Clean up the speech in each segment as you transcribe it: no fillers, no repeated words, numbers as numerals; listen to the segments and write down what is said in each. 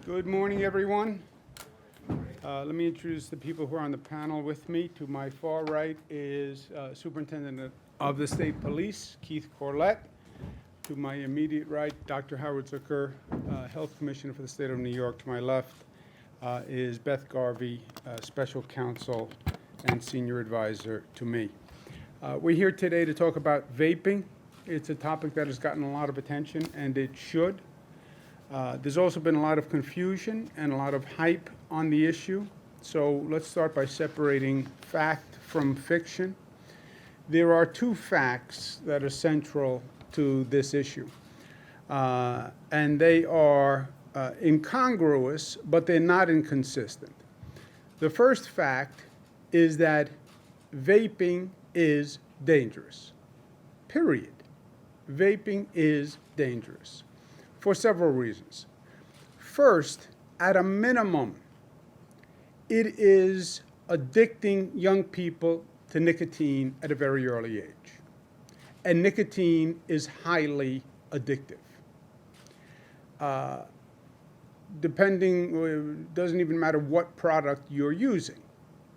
Good morning, everyone. Let me introduce the people who are on the panel with me. To my far right is Superintendent of the State Police, Keith Corlett. To my immediate right, Dr. Howard Zucker, Health Commissioner for the State of New York. To my left is Beth Garvey, Special Counsel and Senior Advisor to me. We're here today to talk about vaping. It's a topic that has gotten a lot of attention, and it should. There's also been a lot of confusion and a lot of hype on the issue. So let's start by separating fact from fiction. There are two facts that are central to this issue. And they are incongruous, but they're not inconsistent. The first fact is that vaping is dangerous. Period. Vaping is dangerous for several reasons. First, at a minimum, it is addicting young people to nicotine at a very early age. And nicotine is highly addictive. Doesn't even matter what product you're using.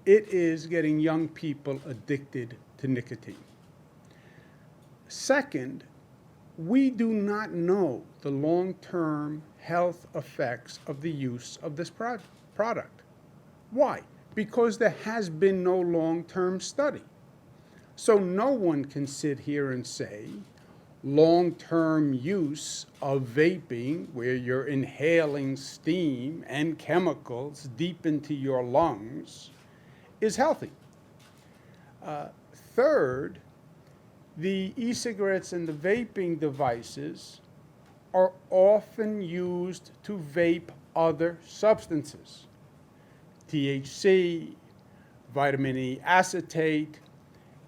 It is getting young people addicted to nicotine. Second, we do not know the long-term health effects of the use of this product. Why? Because there has been no long-term study. So no one can sit here and say long-term use of vaping, where you're inhaling steam and chemicals deep into your lungs, is healthy. Third, the e-cigarettes and the vaping devices are often used to vape other substances. THC, vitamin E acetate,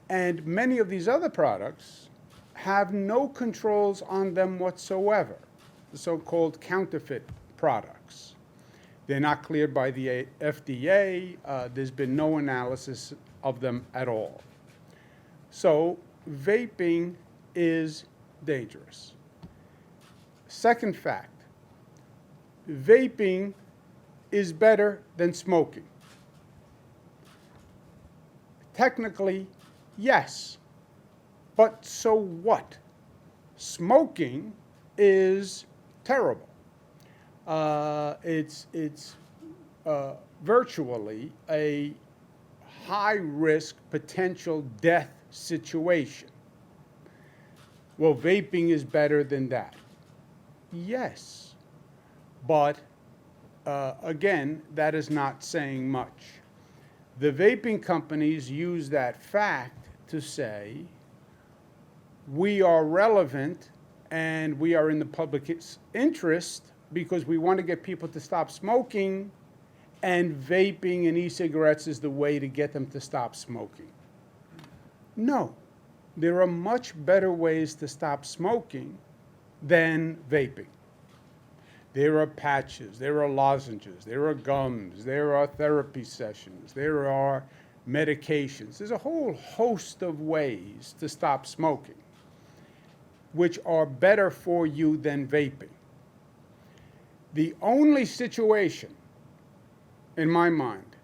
and many of these other products have no controls on them whatsoever, the so-called counterfeit products. They're not cleared by the FDA. There's been no analysis of them at all. So vaping is dangerous. Second fact, vaping is better than smoking. Technically, yes, but so what? Smoking is terrible. It's virtually a high-risk potential death situation. Well, vaping is better than that. Yes, but again, that is not saying much. The vaping companies use that fact to say, we are relevant and we are in the public's interest because we want to get people to stop smoking, and vaping and e-cigarettes is the way to get them to stop smoking. No, there are much better ways to stop smoking than vaping. There are patches, there are lozenges, there are gums, there are therapy sessions, there are medications. There's a whole host of ways to stop smoking, which are better for you than vaping. The only situation, in my mind,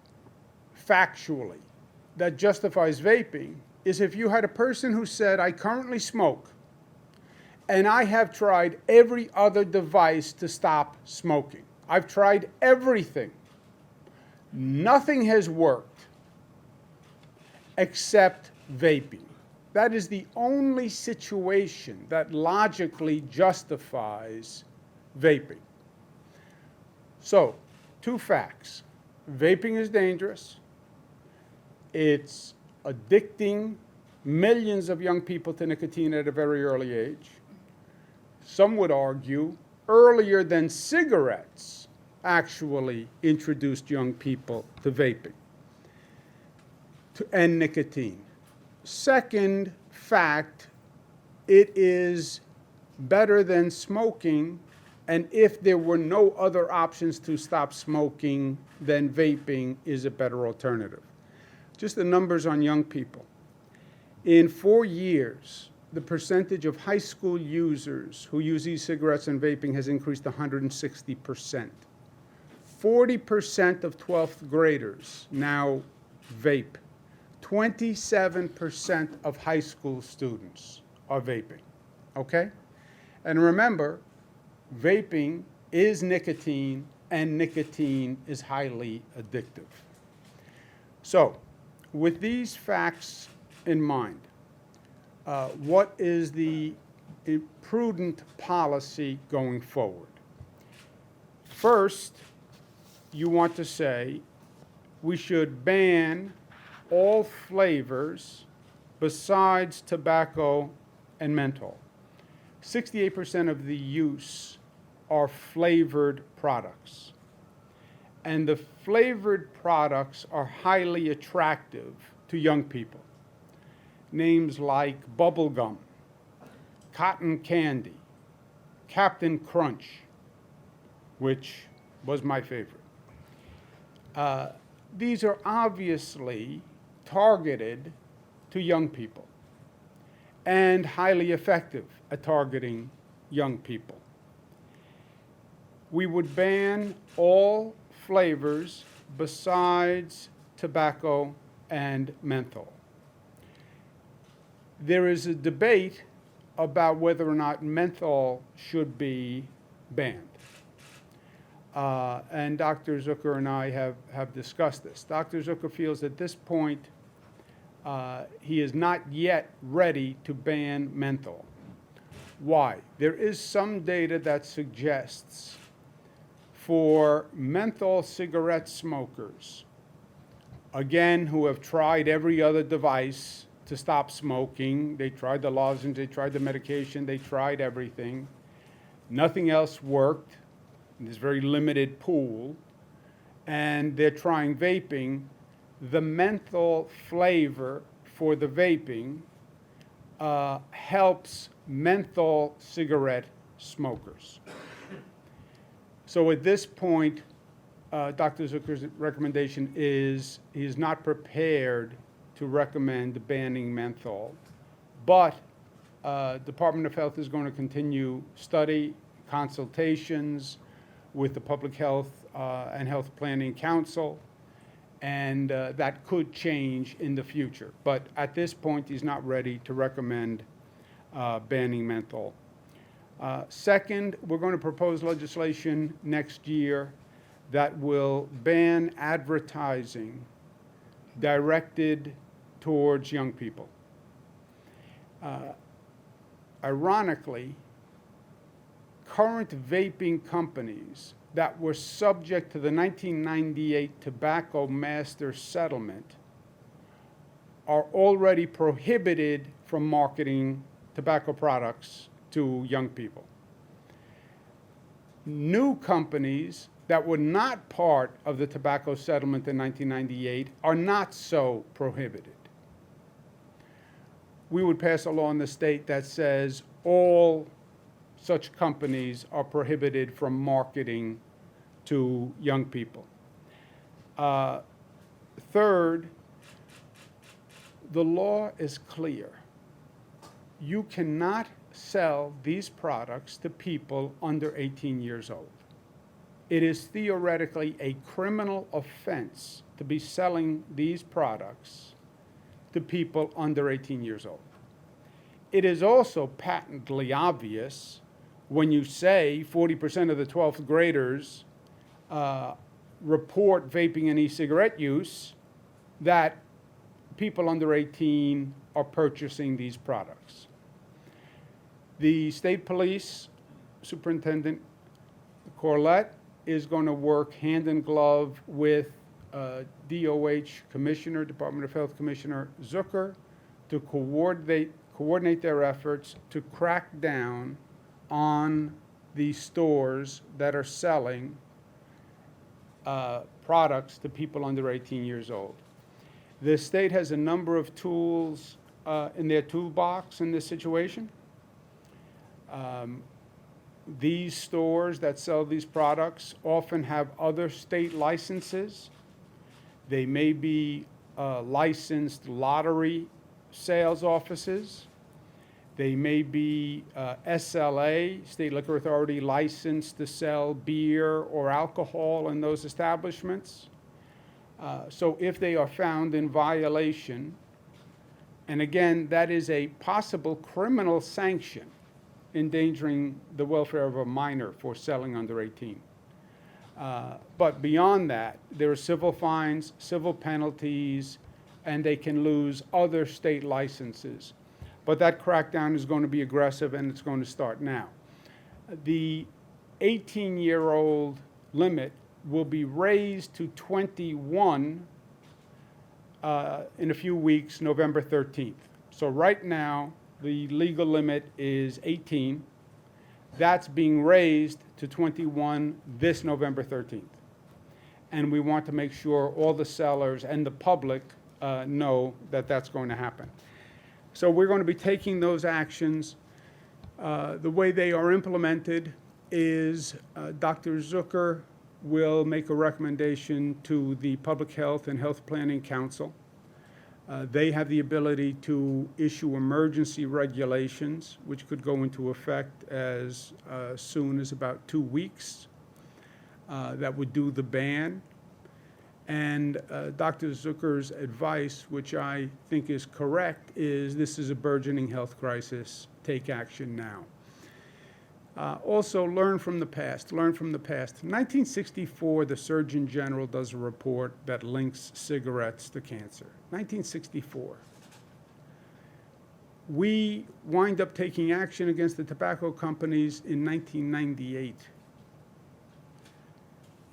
factually, that justifies vaping is if you had a person who said, I currently smoke, and I have tried every other device to stop smoking. I've tried everything. Nothing has worked except vaping. That is the only situation that logically justifies vaping. So, two facts. Vaping is dangerous. It's addicting millions of young people to nicotine at a very early age. Some would argue earlier than cigarettes actually introduced young people to vaping and nicotine. Second fact, it is better than smoking, and if there were no other options to stop smoking, then vaping is a better alternative. Just the numbers on young people. In 4 years, the percentage of high school users who use e-cigarettes and vaping has increased 160%. 40% of 12th graders now vape. 27% of high school students are vaping, okay? And remember, vaping is nicotine, and nicotine is highly addictive. So, with these facts in mind, what is the prudent policy going forward? First, you want to say we should ban all flavors besides tobacco and menthol. 68% of the use are flavored products. And the flavored products are highly attractive to young people. Names like bubble gum, cotton candy, Captain Crunch, which was my favorite. These are obviously targeted to young people and highly effective at targeting young people. We would ban all flavors besides tobacco and menthol. There is a debate about whether or not menthol should be banned. And Dr. Zucker and I have discussed this. Dr. Zucker feels at this point he is not yet ready to ban menthol. Why? There is some data that suggests for menthol cigarette smokers, again, who have tried every other device to stop smoking, they tried the lozenge, they tried the medication, they tried everything, nothing else worked, in this very limited pool, and they're trying vaping, the menthol flavor for the vaping helps menthol cigarette smokers. So at this point, Dr. Zucker's recommendation is he is not prepared to recommend banning menthol, but Department of Health is going to continue study, consultations with the Public Health and Health Planning Council, and that could change in the future. But at this point, he's not ready to recommend banning menthol. Second, we're going to propose legislation next year that will ban advertising directed towards young people. Ironically, current vaping companies that were subject to the 1998 Tobacco Master Settlement are already prohibited from marketing tobacco products to young people. New companies that were not part of the tobacco settlement in 1998 are not so prohibited. We would pass a law in the state that says all such companies are prohibited from marketing to young people. Third, the law is clear. You cannot sell these products to people under 18 years old. It is theoretically a criminal offense to be selling these products to people under 18 years old. It is also patently obvious when you say 40% of the 12th graders report vaping and e-cigarette use, that people under 18 are purchasing these products. The state police superintendent, Corlett, is going to work hand in glove with DOH Commissioner, Department of Health Commissioner Zucker, to coordinate their efforts to crack down on the stores that are selling products to people under 18 years old. The state has a number of tools in their toolbox in this situation. These stores that sell these products often have other state licenses. They may be licensed lottery sales offices. They may be SLA, State Liquor Authority, licensed to sell beer or alcohol in those establishments. So if they are found in violation, and again, that is a possible criminal sanction, endangering the welfare of a minor for selling under 18. But beyond that, there are civil fines, civil penalties, and they can lose other state licenses. But that crackdown is going to be aggressive, and it's going to start now. The 18-year-old limit will be raised to 21 in a few weeks, November 13th. So right now, the legal limit is 18. That's being raised to 21 this November 13th. And we want to make sure all the sellers and the public know that that's going to happen. So we're going to be taking those actions. The way they are implemented is Dr. Zucker will make a recommendation to the Public Health and Health Planning Council. They have the ability to issue emergency regulations, which could go into effect as soon as about 2 weeks. That would do the ban. And Dr. Zucker's advice, which I think is correct, is this is a burgeoning health crisis. Take action now. Also, learn from the past. Learn from the past. In 1964, the Surgeon General does a report that links cigarettes to cancer. 1964. We wind up taking action against the tobacco companies in 1998,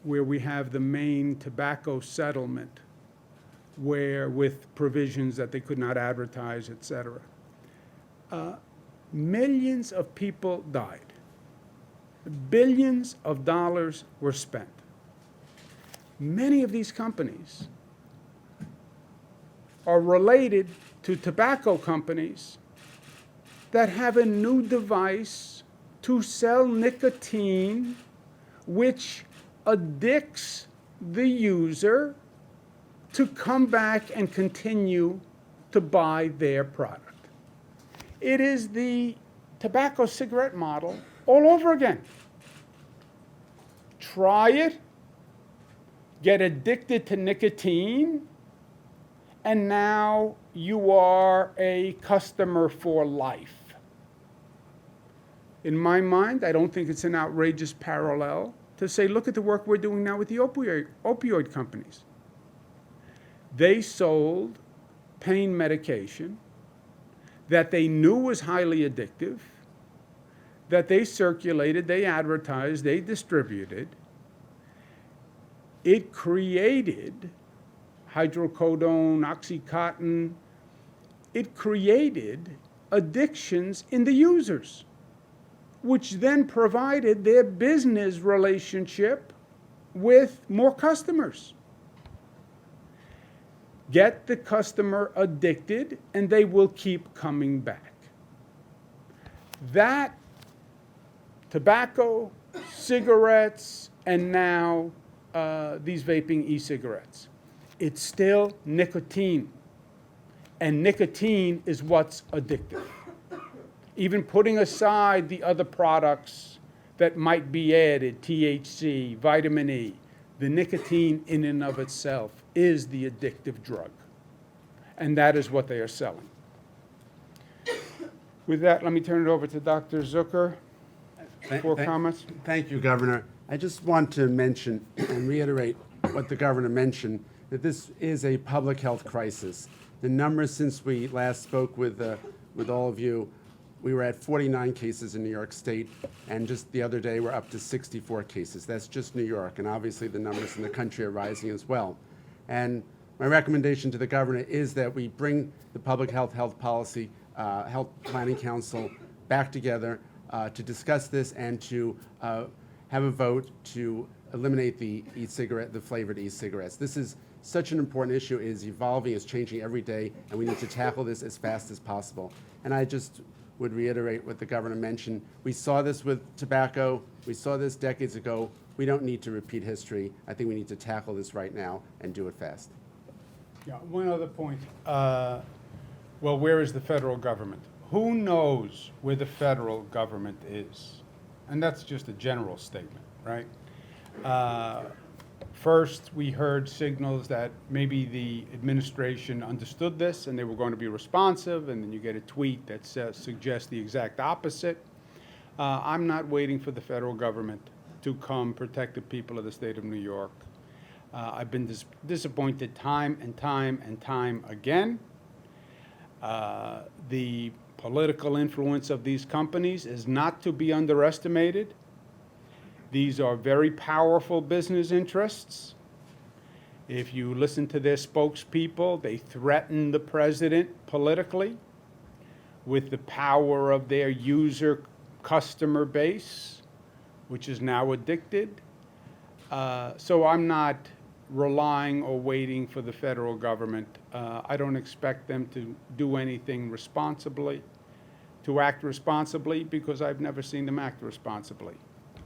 where we have the Maine tobacco settlement, where with provisions that they could not advertise, et cetera. Millions of people died. Billions of dollars were spent. Many of these companies are related to tobacco companies that have a new device to sell nicotine, which addicts the user to come back and continue to buy their product. It is the tobacco cigarette model all over again. Try it, get addicted to nicotine, and now you are a customer for life. In my mind, I don't think it's an outrageous parallel to say, look at the work we're doing now with the opioid companies. They sold pain medication that they knew was highly addictive, that they circulated, they advertised, they distributed. It created hydrocodone, Oxycontin. It created addictions in the users, which then provided their business relationship with more customers. Get the customer addicted, and they will keep coming back. That tobacco, cigarettes, and now these vaping e-cigarettes. It's still nicotine, and nicotine is what's addictive. Even putting aside the other products that might be added, THC, vitamin E, the nicotine in and of itself is the addictive drug, and that is what they are selling. With that, let me turn it over to Dr. Zucker for comments. Thank you, Governor. I just want to mention and reiterate what the Governor mentioned, that this is a public health crisis. The numbers since we last spoke with all of you, we were at 49 cases in New York State, and just the other day we're up to 64 cases. That's just New York, and obviously the numbers in the country are rising as well. And my recommendation to the Governor is that we bring the Public Health Policy, Health Planning Council back together to discuss this and to have a vote to eliminate the e-cigarette, the flavored e-cigarettes. This is such an important issue. It is evolving, it's changing every day, and we need to tackle this as fast as possible. And I just would reiterate what the Governor mentioned. We saw this with tobacco. We saw this decades ago. We don't need to repeat history. I think we need to tackle this right now and do it fast. Yeah, one other point. Well, where is the federal government? Who knows where the federal government is? And that's just a general statement, right? First, we heard signals that maybe the administration understood this and they were going to be responsive, and then you get a tweet that suggests the exact opposite. I'm not waiting for the federal government to come protect the people of the state of New York. I've been disappointed time and time and time again. The political influence of these companies is not to be underestimated. These are very powerful business interests. If you listen to their spokespeople, they threaten the president politically with the power of their user customer base, which is now addicted. So I'm not relying or waiting for the federal government. I don't expect them to do anything responsibly, to act responsibly, because I've never seen them act responsibly.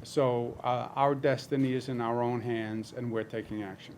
So our destiny is in our own hands, and we're taking action.